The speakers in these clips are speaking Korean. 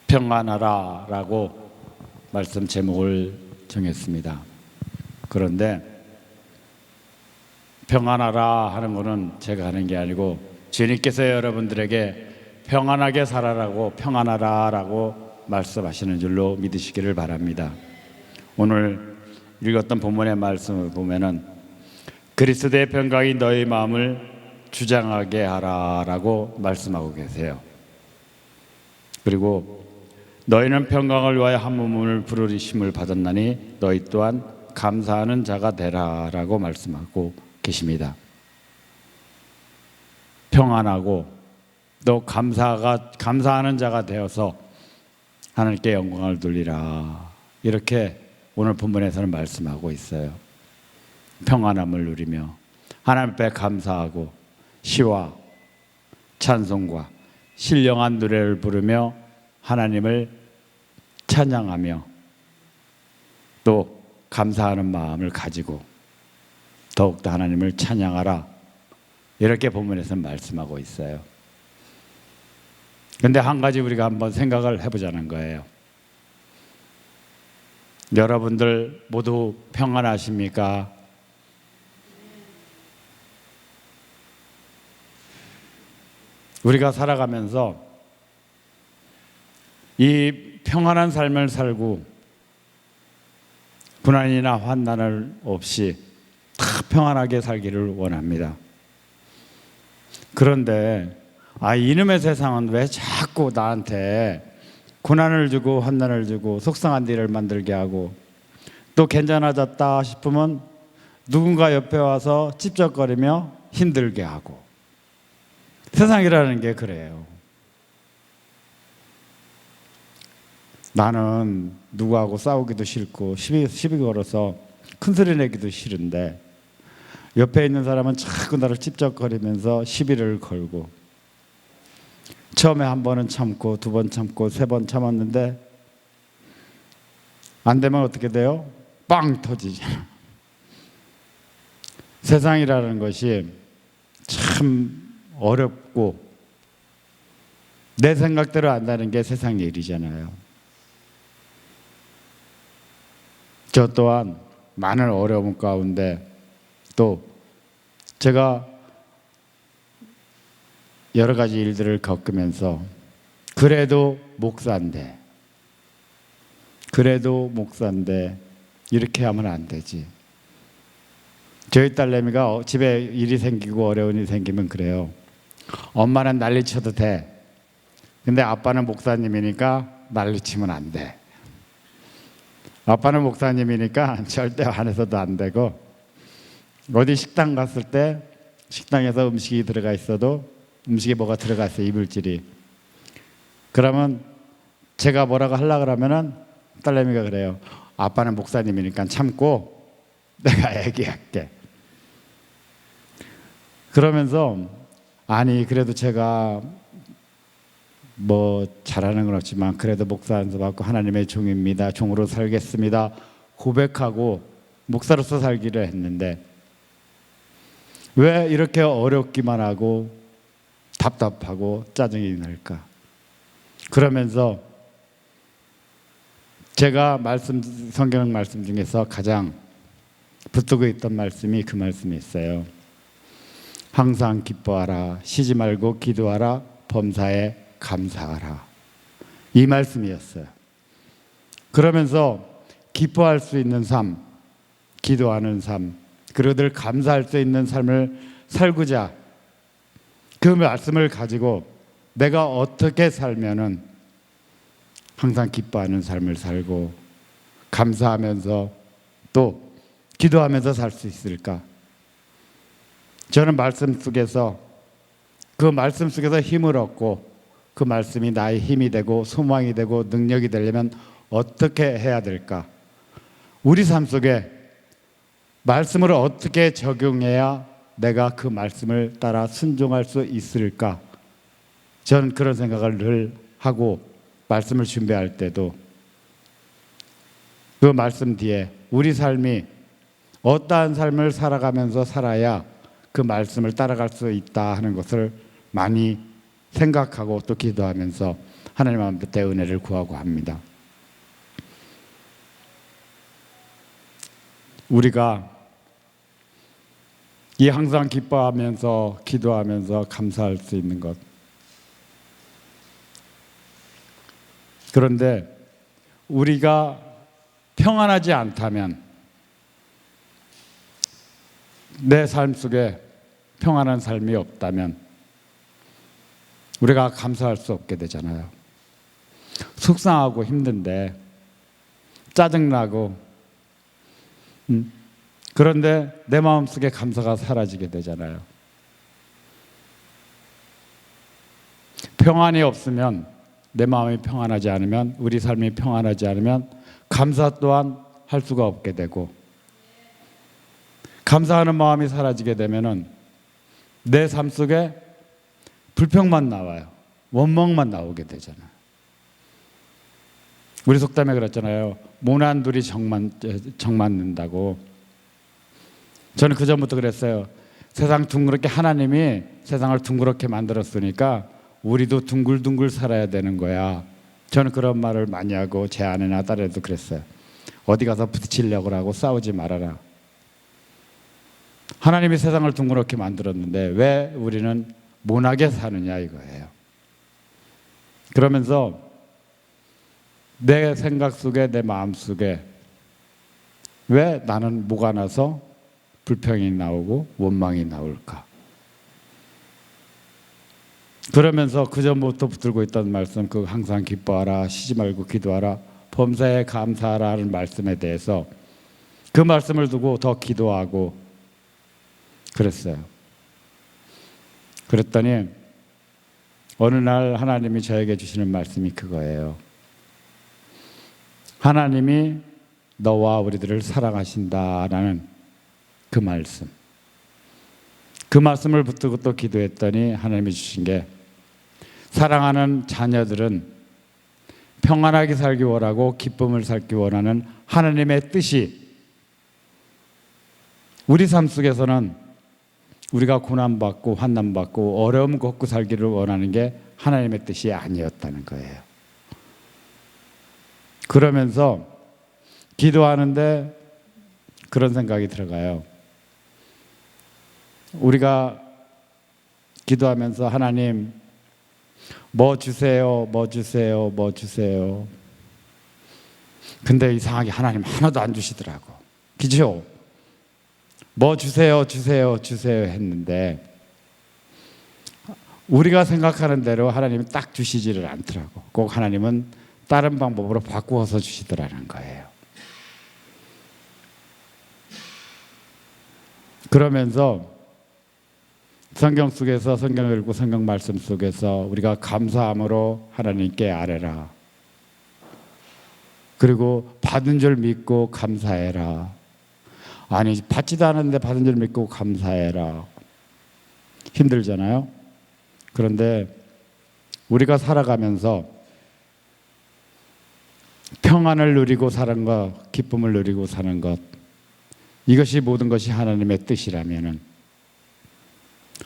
평안하라 라고 말씀 제목을 정했습니다. 그런데 평안하라 하는 것은 제가 하는 게 아니고 주님께서 여러분들에게 평안하게 살아라고 평안하라 라고 말씀하시는 줄로 믿으시기를 바랍니다. 오늘 읽었던 본문의 말씀을 보면은 그리스도의 평강이 너희 마음을 주장하게 하라 라고 말씀하고 계세요. 그리고 너희는 평강을 위하여 한 몸을 부르심을 받았나니 너희 또한 감사하는 자가 되라 라고 말씀하고 계십니다. 평안하고 또 감사하는 자가 되어서 하나님께 영광을 돌리라, 이렇게 오늘 본문에서는 말씀하고 있어요. 평안함을 누리며 하나님 앞에 감사하고 시와 찬송과 신령한 노래를 부르며 하나님을 찬양하며 또 감사하는 마음을 가지고 더욱더 하나님을 찬양하라, 이렇게 본문에서는 말씀하고 있어요. 그런데 한 가지 우리가 한번 생각을 해보자는 거예요. 여러분들 모두 평안하십니까? 우리가 살아가면서 이 평안한 삶을 살고 고난이나 환난을 없이 다 평안하게 살기를 원합니다. 그런데 이놈의 세상은 왜 자꾸 나한테 고난을 주고 환난을 주고 속상한 일을 만들게 하고, 또 괜찮아졌다 싶으면 누군가 옆에 와서 찝쩍거리며 힘들게 하고. 세상이라는 게 그래요. 나는 누구하고 싸우기도 싫고 시비 걸어서 큰 소리 내기도 싫은데 옆에 있는 사람은 자꾸 나를 찝쩍거리면서 시비를 걸고, 처음에 한 번은 참고 두 번 참고 세 번 참았는데 안 되면 어떻게 돼요? 빵 터지잖아. 세상이라는 것이 참 어렵고 내 생각대로 안다는 게 세상 일이잖아요. 저 또한 많은 어려움 가운데 또 제가 여러 가지 일들을 겪으면서 그래도 목사인데 이렇게 하면 안 되지. 저희 딸내미가 집에 일이 생기고 어려운 일이 생기면 그래요. 엄마는 난리쳐도 돼. 근데 아빠는 목사님이니까 난리치면 안 돼. 아빠는 목사님이니까 절대 화내서도 안 되고, 어디 식당 갔을 때 식당에서 음식이 들어가 있어도 음식에 뭐가 들어가 있어요, 이물질이. 그러면 제가 뭐라고 하려고 그러면은 딸내미가 그래요. 아빠는 목사님이니까 참고 내가 얘기할게. 그러면서 그래도 제가 뭐 잘하는 건 없지만 그래도 목사 안수 받고 하나님의 종입니다, 종으로 살겠습니다 고백하고 목사로서 살기를 했는데 왜 이렇게 어렵기만 하고 답답하고 짜증이 날까? 그러면서 제가 성경 말씀 중에서 가장 붙들고 있던 말씀이 그 말씀이 있어요. 항상 기뻐하라, 쉬지 말고 기도하라, 범사에 감사하라, 이 말씀이었어요. 그러면서 기뻐할 수 있는 삶, 기도하는 삶, 그리고 늘 감사할 수 있는 삶을 살고자 그 말씀을 가지고 내가 어떻게 살면은 항상 기뻐하는 삶을 살고 감사하면서 또 기도하면서 살 수 있을까? 저는 말씀 속에서 힘을 얻고 그 말씀이 나의 힘이 되고 소망이 되고 능력이 되려면 어떻게 해야 될까? 우리 삶 속에 말씀을 어떻게 적용해야 내가 그 말씀을 따라 순종할 수 있을까? 저는 그런 생각을 늘 하고 말씀을 준비할 때도 그 말씀 뒤에 우리 삶이 어떠한 삶을 살아가면서 살아야 그 말씀을 따라갈 수 있다 하는 것을 많이 생각하고 또 기도하면서 하나님 앞에 은혜를 구하고 합니다. 우리가 이 항상 기뻐하면서 기도하면서 감사할 수 있는 것. 그런데 우리가 평안하지 않다면, 내 삶 속에 평안한 삶이 없다면 우리가 감사할 수 없게 되잖아요. 속상하고 힘든데, 짜증나고, 그런데 내 마음속에 감사가 사라지게 되잖아요. 평안이 없으면, 내 마음이 평안하지 않으면, 우리 삶이 평안하지 않으면 감사 또한 할 수가 없게 되고, 감사하는 마음이 사라지게 되면은 내 삶 속에 불평만 나와요. 원망만 나오게 되잖아요. 우리 속담에 그랬잖아요. 모난 둘이 정 맞는다고. 저는 그전부터 그랬어요. 세상 둥그렇게, 하나님이 세상을 둥그렇게 만들었으니까 우리도 둥글둥글 살아야 되는 거야. 저는 그런 말을 많이 하고, 제 아내나 딸에도 그랬어요. 어디 가서 부딪히려고 하고 싸우지 말아라. 하나님이 세상을 둥그렇게 만들었는데 왜 우리는 모나게 사느냐 이거예요. 그러면서 내 생각 속에, 내 마음 속에 왜 나는 뭐가 나서 불평이 나오고 원망이 나올까? 그러면서 그전부터 붙들고 있던 말씀, 그 항상 기뻐하라, 쉬지 말고 기도하라, 범사에 감사하라 하는 말씀에 대해서 그 말씀을 두고 더 기도하고 그랬어요. 그랬더니 어느 날 하나님이 저에게 주시는 말씀이 그거예요. 하나님이 너와 우리들을 사랑하신다라는 그 말씀. 그 말씀을 붙들고 또 기도했더니 하나님이 주신 게, 사랑하는 자녀들은 평안하게 살기 원하고 기쁨을 살기 원하는 하나님의 뜻이 우리 삶 속에서는 우리가 고난받고 환난받고 어려움 겪고 살기를 원하는 게 하나님의 뜻이 아니었다는 거예요. 그러면서 기도하는데 그런 생각이 들어가요. 우리가 기도하면서 하나님 뭐 주세요, 뭐 주세요, 뭐 주세요. 근데 이상하게 하나님 하나도 안 주시더라고. 그죠? 뭐 주세요, 주세요, 주세요 했는데 우리가 생각하는 대로 하나님이 딱 주시지를 않더라고. 꼭 하나님은 다른 방법으로 바꾸어서 주시더라는 거예요. 그러면서 성경 속에서, 성경을 읽고 성경 말씀 속에서 우리가 감사함으로 하나님께 아뢰라. 그리고 받은 줄 믿고 감사해라. 아니, 받지도 않았는데 받은 줄 믿고 감사해라. 힘들잖아요. 그런데 우리가 살아가면서 평안을 누리고 사는 것, 기쁨을 누리고 사는 것, 이것이 모든 것이 하나님의 뜻이라면은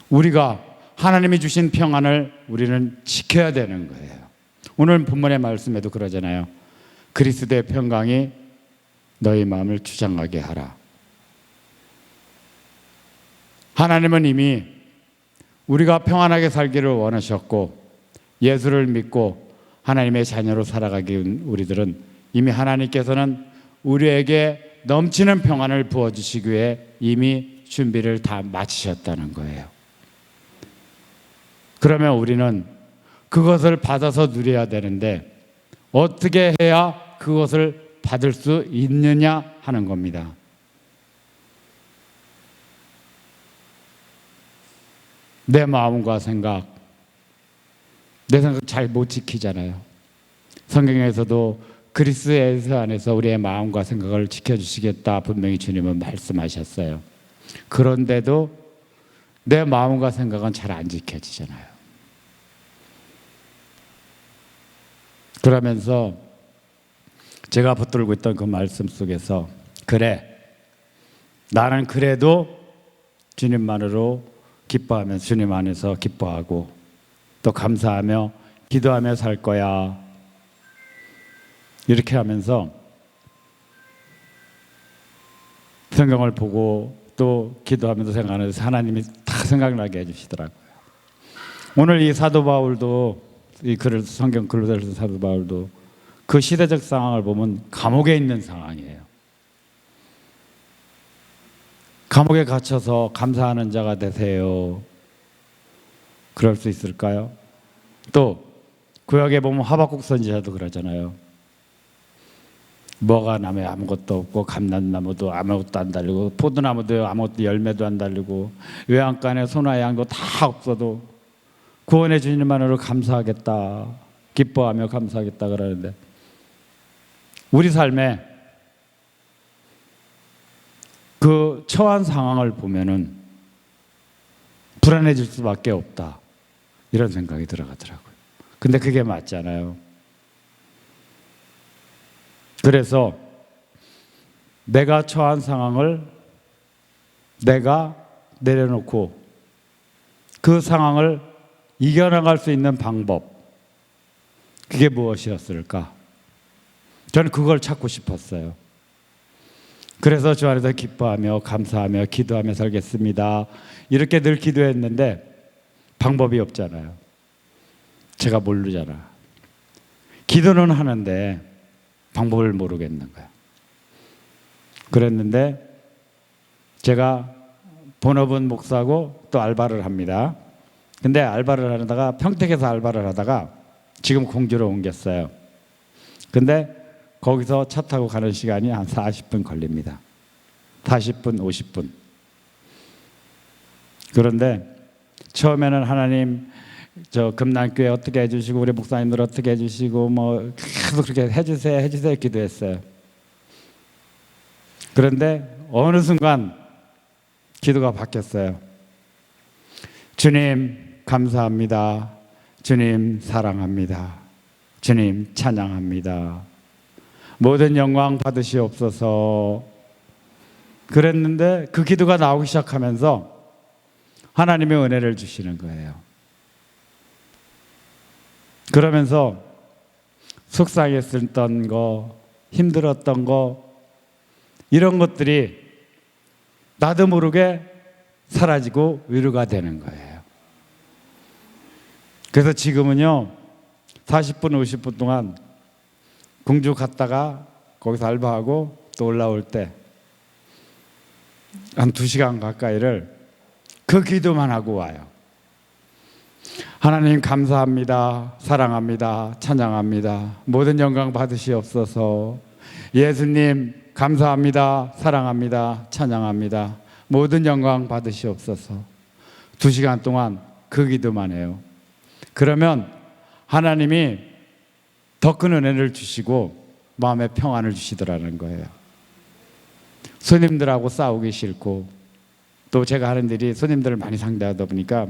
우리가 하나님이 주신 평안을 우리는 지켜야 되는 거예요. 오늘 본문의 말씀에도 그러잖아요. 그리스도의 평강이 너희 마음을 주장하게 하라. 하나님은 이미 우리가 평안하게 살기를 원하셨고, 예수를 믿고 하나님의 자녀로 살아가기 위한 우리들은 이미 하나님께서는 우리에게 넘치는 평안을 부어주시기 위해 이미 준비를 다 마치셨다는 거예요. 그러면 우리는 그것을 받아서 누려야 되는데 어떻게 해야 그것을 받을 수 있느냐 하는 겁니다. 내 마음과 생각, 내 생각 잘 못 지키잖아요. 성경에서도 그리스도 예수 안에서 우리의 마음과 생각을 지켜주시겠다 분명히 주님은 말씀하셨어요. 그런데도 내 마음과 생각은 잘 안 지켜지잖아요. 그러면서 제가 붙들고 있던 그 말씀 속에서, 그래, 나는 그래도 주님만으로 기뻐하면서 주님 안에서 기뻐하고 또 감사하며 기도하며 살 거야. 이렇게 하면서 성경을 보고 또 기도하면서 생각하면서 하나님이 다 생각나게 해주시더라고요. 오늘 이 사도 바울도 이 글을 성경 글로 들은 사도 바울도 그 시대적 상황을 보면 감옥에 있는 상황이에요. 감옥에 갇혀서 감사하는 자가 되세요. 그럴 수 있을까요? 또 구약에 보면 하박국 선지자도 그러잖아요. 뭐가 나무에 아무것도 없고 감람나무도 아무것도 안 달리고 포도나무도 아무것도 열매도 안 달리고 외양간에 소나 양도 다 없어도 구원해 주님만으로 감사하겠다, 기뻐하며 감사하겠다 그러는데, 우리 삶에 그 처한 상황을 보면은 불안해질 수밖에 없다, 이런 생각이 들어가더라고요. 근데 그게 맞잖아요. 그래서 내가 처한 상황을 내가 내려놓고 그 상황을 이겨나갈 수 있는 방법, 그게 무엇이었을까? 저는 그걸 찾고 싶었어요. 그래서 주 안에서 기뻐하며 감사하며 기도하며 살겠습니다, 이렇게 늘 기도했는데 방법이 없잖아요. 제가 모르잖아. 기도는 하는데 방법을 모르겠는 거야. 그랬는데 제가 본업은 목사고 또 알바를 합니다. 근데 알바를 하다가 평택에서 알바를 하다가 지금 공주로 옮겼어요. 근데 거기서 차 타고 가는 시간이 한 40분 걸립니다. 40분, 50분. 그런데 처음에는 하나님 저 금난교회 어떻게 해주시고 우리 목사님들 어떻게 해주시고 뭐 계속 그렇게 해주세요 기도했어요. 그런데 어느 순간 기도가 바뀌었어요. 주님 감사합니다. 주님 사랑합니다. 주님 찬양합니다. 모든 영광 받으시옵소서. 그랬는데 그 기도가 나오기 시작하면서 하나님의 은혜를 주시는 거예요. 그러면서 속상했었던 거, 힘들었던 거, 이런 것들이 나도 모르게 사라지고 위로가 되는 거예요. 그래서 지금은요 40분 50분 동안 공주 갔다가 거기서 알바하고 또 올라올 때 한 2시간 가까이를 그 기도만 하고 와요. 하나님 감사합니다. 사랑합니다. 찬양합니다. 모든 영광 받으시옵소서. 예수님 감사합니다. 사랑합니다. 찬양합니다. 모든 영광 받으시옵소서. 2시간 동안 그 기도만 해요. 그러면 하나님이 더 큰 은혜를 주시고 마음의 평안을 주시더라는 거예요. 손님들하고 싸우기 싫고, 또 제가 하는 일이 손님들을 많이 상대하다 보니까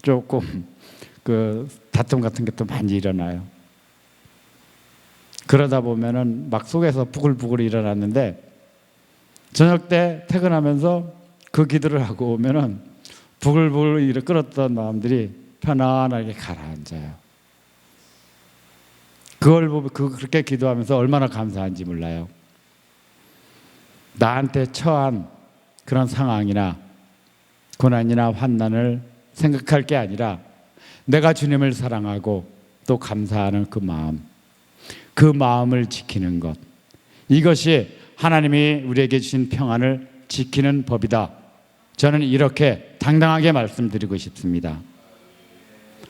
조금 그 다툼 같은 게 또 많이 일어나요. 그러다 보면은 막 속에서 부글부글 일어났는데 저녁 때 퇴근하면서 그 기도를 하고 오면은 부글부글 끓었던 마음들이 편안하게 가라앉아요. 그걸 보면 그렇게 기도하면서 얼마나 감사한지 몰라요. 나한테 처한 그런 상황이나 고난이나 환난을 생각할 게 아니라 내가 주님을 사랑하고 또 감사하는 그 마음, 그 마음을 지키는 것, 이것이 하나님이 우리에게 주신 평안을 지키는 법이다. 저는 이렇게 당당하게 말씀드리고 싶습니다.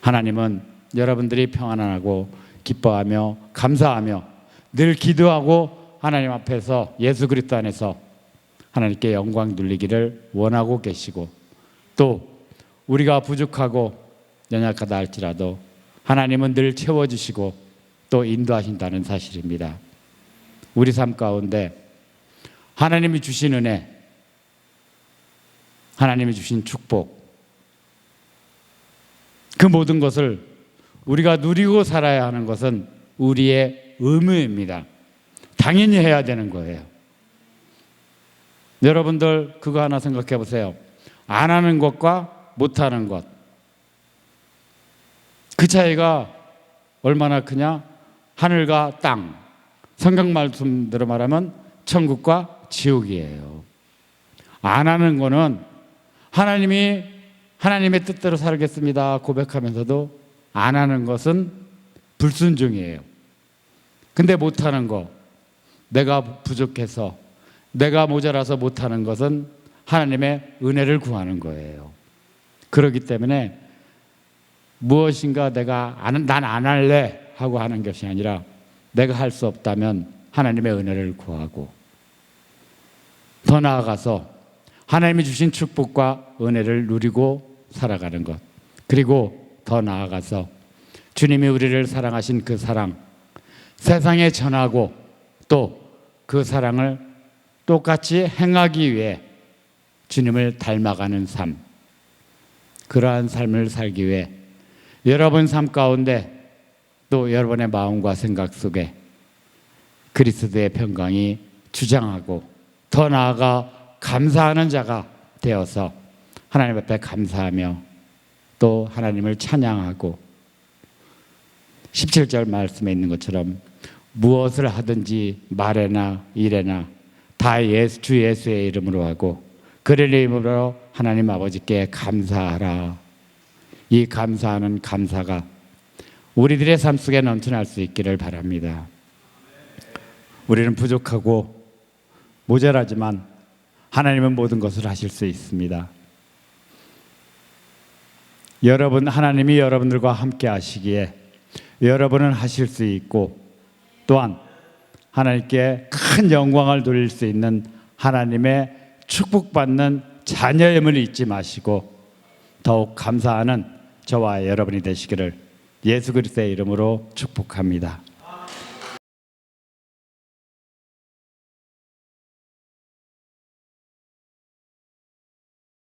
하나님은 여러분들이 평안하고 기뻐하며 감사하며 늘 기도하고 하나님 앞에서 예수 그리스도 안에서 하나님께 영광 돌리기를 원하고 계시고, 또 우리가 부족하고 연약하다 할지라도 하나님은 늘 채워주시고 또 인도하신다는 사실입니다. 우리 삶 가운데 하나님이 주신 은혜, 하나님이 주신 축복, 그 모든 것을 우리가 누리고 살아야 하는 것은 우리의 의무입니다. 당연히 해야 되는 거예요. 여러분들 그거 하나 생각해 보세요. 안 하는 것과 못 하는 것, 그 차이가 얼마나 크냐? 하늘과 땅. 성경 말씀대로 말하면 천국과 지옥이에요. 안 하는 거는 하나님이 하나님의 뜻대로 살겠습니다 고백하면서도 안 하는 것은 불순종이에요. 근데 못하는 거, 내가 부족해서, 내가 모자라서 못하는 것은 하나님의 은혜를 구하는 거예요. 그렇기 때문에 무엇인가 난 안 할래 하고 하는 것이 아니라 내가 할 수 없다면 하나님의 은혜를 구하고, 더 나아가서 하나님이 주신 축복과 은혜를 누리고 살아가는 것, 그리고 더 나아가서 주님이 우리를 사랑하신 그 사랑 세상에 전하고 또 그 사랑을 똑같이 행하기 위해 주님을 닮아가는 삶, 그러한 삶을 살기 위해 여러분 삶 가운데 또 여러분의 마음과 생각 속에 그리스도의 평강이 주장하고 더 나아가 감사하는 자가 되어서 하나님 앞에 감사하며 또 하나님을 찬양하고 17절 말씀에 있는 것처럼 무엇을 하든지 말에나 일에나 다 주 예수의 이름으로 하고 그를 이름으로 하나님 아버지께 감사하라. 이 감사하는 감사가 우리들의 삶 속에 넘쳐날 수 있기를 바랍니다. 우리는 부족하고 모자라지만 하나님은 모든 것을 하실 수 있습니다. 하나님이 여러분들과 함께 하시기에 여러분은 하실 수 있고, 또한 하나님께 큰 영광을 돌릴 수 있는 하나님의 축복받는 자녀임을 잊지 마시고 더욱 감사하는 저와 여러분이 되시기를 예수 그리스도의 이름으로 축복합니다.